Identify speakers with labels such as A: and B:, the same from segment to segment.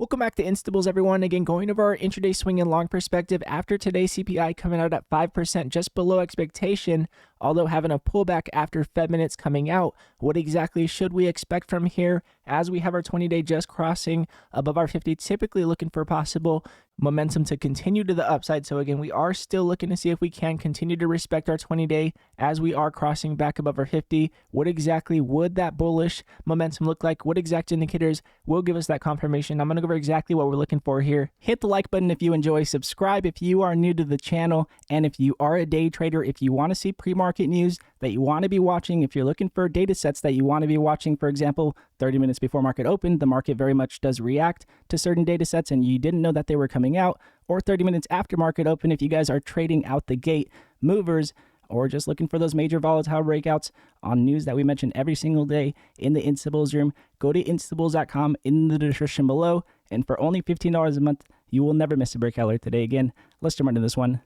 A: Welcome back to Instables, everyone. Again, going over our intraday swing and long perspective after today's CPI coming out at 5%, just below expectation, although having a pullback after Fed minutes coming out. What exactly should we expect from here as we have our 20-day just crossing above our 50, typically looking for possible momentum to continue to the upside. So again, we are still looking to see if we can continue to respect our 20-day as we are crossing back above our 50. What exactly would that bullish momentum look like? What exact indicators will give us that confirmation? I'm going to go over exactly what we're looking for here. Hit the like button if you enjoy, subscribe if you are new to the channel, and if you are a day trader, if you want to see pre-market news that you want to be watching, if you're looking for data sets that you want to be watching, for example, 30 minutes before market open, the market very much does react to certain data sets and you didn't know that they were coming out, or 30 minutes after market open if you guys are trading out the gate movers, or just looking for those major volatile breakouts on news that we mention every single day in the Instables room. Go to instables.com in the description below, and for only $15 a month, you will never miss a breakout alert today. Again, let's jump into this one.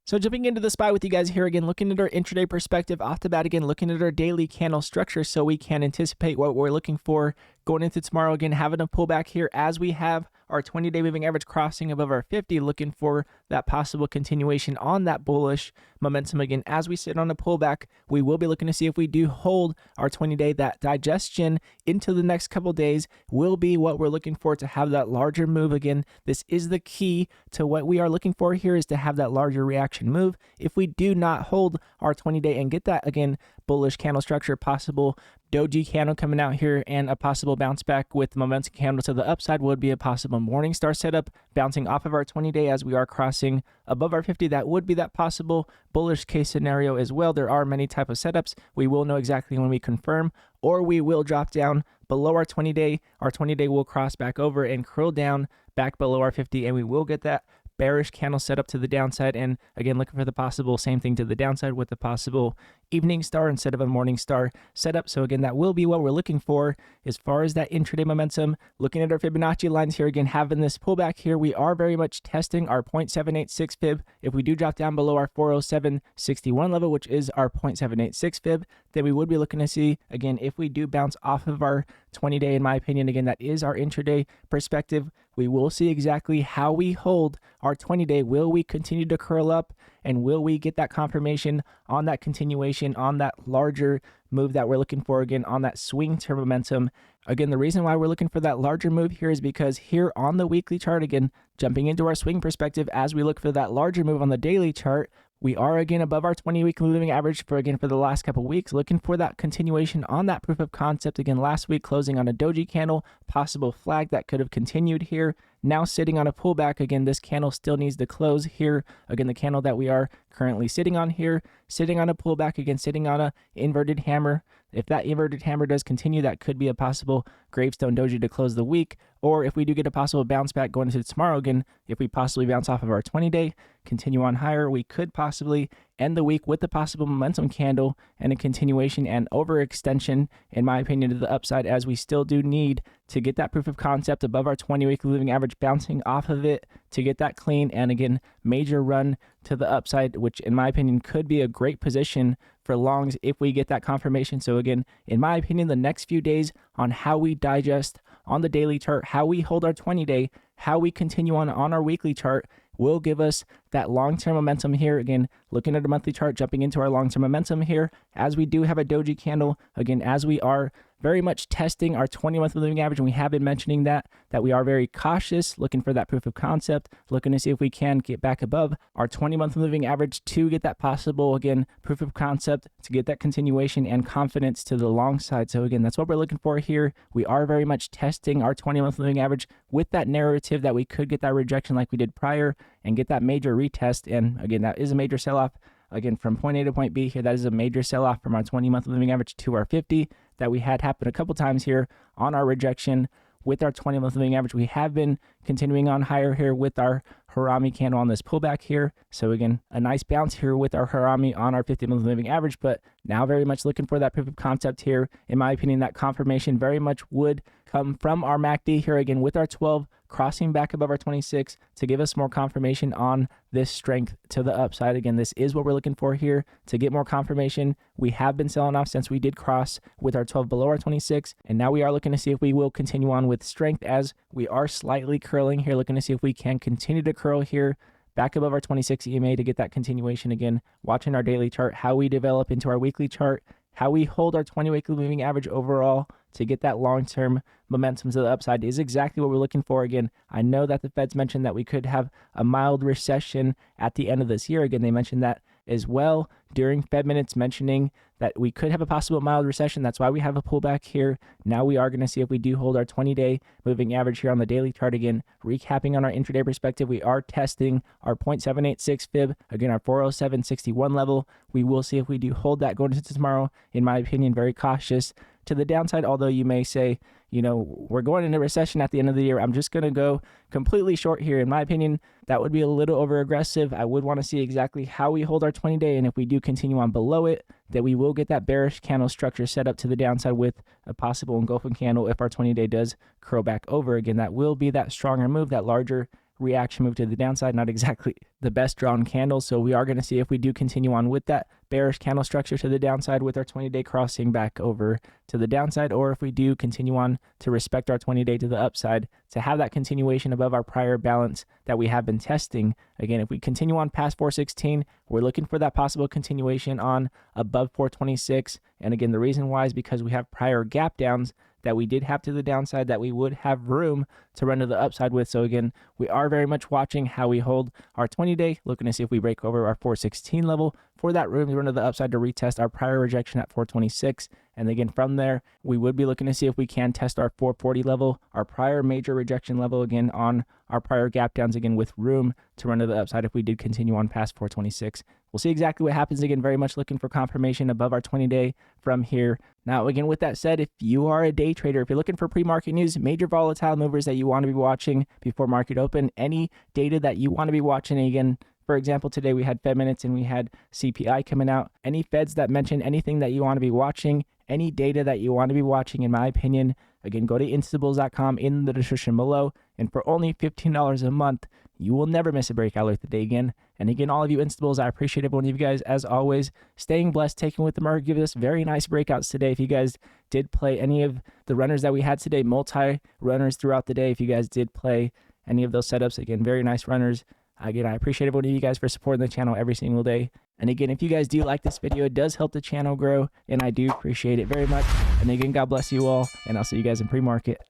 A: So jumping into the spot with you guys here again, looking at our intraday perspective off the bat again, looking at our daily candle structure so we can anticipate what we're looking for going into tomorrow. Again, having a pullback here as we have our 20-day moving average crossing above our 50, looking for that possible continuation on that bullish momentum. Again, as we sit on a pullback, we will be looking to see if we do hold our 20-day. That digestion into the next couple days will be what we're looking for to have that larger move. Again, this is the key to what we are looking for here, is to have that larger reaction move. If we do not hold our 20-day and get that, again, bullish candle structure, possible doji candle coming out here, and a possible bounce back with the momentum candle to the upside would be a possible Morningstar setup, bouncing off of our 20-day as we are crossing above our 50. That would be that possible bullish case scenario as well. There are many type of setups. We will know exactly when we confirm, or we will drop down below our 20-day. Our 20-day will cross back over and curl down back below our 50, and we will get that bearish candle set up to the downside. And again, looking for the possible same thing to the downside with the possible evening star instead of a morning star setup. So again, that will be what we're looking for as far as that intraday momentum. Looking at our Fibonacci lines here, again, having this pullback here, we are very much testing our 0.786 fib. If we do drop down below our 407.61 level, which is our 0.786 fib, then we would be looking to see, again, if we do bounce off of our 20-day, in my opinion, again, that is our intraday perspective. We will see exactly how we hold our 20-day. Will we continue to curl up, and will we get that confirmation on that continuation, on that larger move that we're looking for, again, on that swing to momentum? Again, the reason why we're looking for that larger move here is because here on the weekly chart, again, jumping into our swing perspective, as we look for that larger move on the daily chart, we are again above our 20-week moving average for the last couple weeks, looking for that continuation on that proof of concept. Again, last week closing on a doji candle, possible flag that could have continued here. Now sitting on a pullback. Again, this candle still needs to close here. Again, the candle that we are currently sitting on here, sitting on a pullback, again, sitting on a inverted hammer. If that inverted hammer does continue, that could be a possible gravestone doji to close the week. Or if we do get a possible bounce back going into tomorrow, again, if we possibly bounce off of our 20-day, continue on higher, we could possibly end the week with a possible momentum candle and a continuation and overextension, in my opinion, to the upside, as we still do need to get that proof of concept above our 20-week moving average, bouncing off of it to get that clean and, again, major run to the upside, which in my opinion could be a great position for longs if we get that confirmation. So again, in my opinion, the next few days on how we digest on the daily chart, how we hold our 20-day, how we continue on our weekly chart, will give us that long-term momentum here. Again, looking at a monthly chart, jumping into our long-term momentum here, as we do have a doji candle, again, as we are very much testing our 20-month moving average, and we have been mentioning that we are very cautious, looking for that proof of concept, looking to see if we can get back above our 20-month moving average to get that possible, again, proof of concept, to get that continuation and confidence to the long side. So again, that's what we're looking for here. We are very much testing our 20-month moving average with that narrative that we could get that rejection like we did prior and get that major retest. And again, that is a major sell-off. Again, from point A to point B here, that is a major sell-off from our 20-month moving average to our 50 that we had happen a couple times here on our rejection with our 20-month moving average. We have been continuing on higher here with our Harami candle on this pullback here. So again, a nice bounce here with our Harami on our 50-month moving average, but now very much looking for that proof of concept here. In my opinion, that confirmation very much would come from our MACD here again with our 12 crossing back above our 26 to give us more confirmation on this strength to the upside. Again, this is what we're looking for here to get more confirmation. We have been selling off since we did cross with our 12 below our 26, and now we are looking to see if we will continue on with strength as we are slightly curling here, looking to see if we can continue to curl here back above our 26 EMA to get that continuation. Again, watching our daily chart, how we develop into our weekly chart, how we hold our 20 weekly moving average overall to get that long-term momentum to the upside is exactly what we're looking for. Again, I know that the Feds mentioned that we could have a mild recession at the end of this year. Again, they mentioned that as well during Fed minutes, mentioning that we could have a possible mild recession. That's why we have a pullback here. Now we are going to see if we do hold our 20-day moving average here on the daily chart. Again, recapping on our intraday perspective, we are testing our 0.786 fib, again, our 407.61 level. We will see if we do hold that going into tomorrow. In my opinion, very cautious to the downside, although you may say, you know, we're going into recession at the end of the year. I'm just going to go completely short here. In my opinion, that would be a little over aggressive. I would want to see exactly how we hold our 20-day, and if we do continue on below it, that we will get that bearish candle structure set up to the downside with a possible engulfing candle if our 20-day does curl back over. Again, that will be that stronger move, that larger reaction move to the downside, not exactly the best drawn candle. So we are going to see if we do continue on with that bearish candle structure to the downside with our 20-day crossing back over to the downside, or if we do continue on to respect our 20-day to the upside to have that continuation above our prior balance that we have been testing. Again, if we continue on past 416, we're looking for that possible continuation on above 426. And again, the reason why is because we have prior gap downs that we did have to the downside that we would have room to run to the upside with. So again, we are very much watching how we hold our 20-day, looking to see if we break over our 416 level for that room to run to the upside to retest our prior rejection at 426. And again, from there, we would be looking to see if we can test our 440 level, our prior major rejection level, again, on our prior gap downs, again, with room to run to the upside if we did continue on past 426. We'll see exactly what happens. Again, very much looking for confirmation above our 20-day from here. Now, again, with that said, if you are a day trader, if you're looking for pre-market news, major volatile movers that you want to be watching before market open, any data that you want to be watching, again, for example, today we had Fed minutes and we had CPI coming out. Any Feds that mention anything that you want to be watching, any data that you want to be watching, in my opinion, again, go to instables.com in the description below. And for only $15 a month, you will never miss a breakout alert today again. And again, all of you Instables, I appreciate every one of you guys, as always, staying blessed, taking with the market, give us very nice breakouts today. If you guys did play any of the runners that we had today, multi-runners throughout the day, if you guys did play any of those setups, again, very nice runners. Again, I appreciate every one of you guys for supporting the channel every single day. And again, if you guys do like this video, it does help the channel grow, and I do appreciate it very much. And again, God bless you all, and I'll see you guys in pre-market.